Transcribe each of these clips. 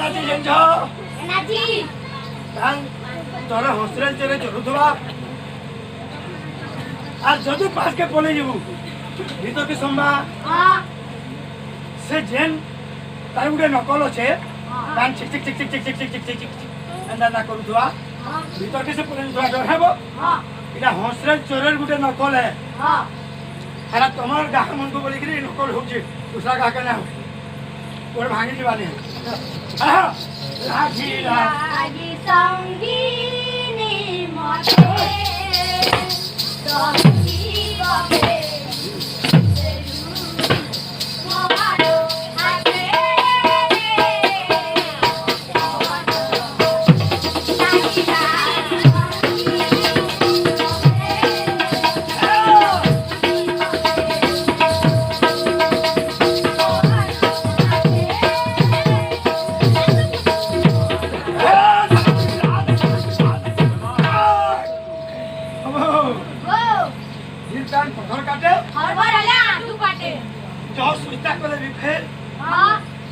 नाची जेंझ नाची कान तोरा हंसरे चरे चलुथबा आ जदि पास के पले जीवु भीतर के सम्मा हां से जेन तार गुटे नकल छे कान छिक छिक छिक छिक छिक छिक छिक छिक छिक अंदा ना करुथबा भीतर के से पले थोड़ा डर हेबो हां इना हंसरे चरे गुटे नकल है हां हरा तमर गाह मन को बोली कि नकल हो जे दूसरा गाह के ना हो और भागी जीवानी हां लागी लागी संगीनी मते संगी बाबे मोहारो हाथे कान पत्थर काटे हरबर आला तू काटे जो सुइता कोले भी फेल हां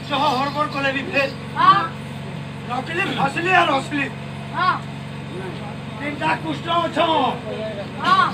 जो हरबर कोले भी फेल हां नकली फसली और असली हां तीनटा कुष्ठ छ हां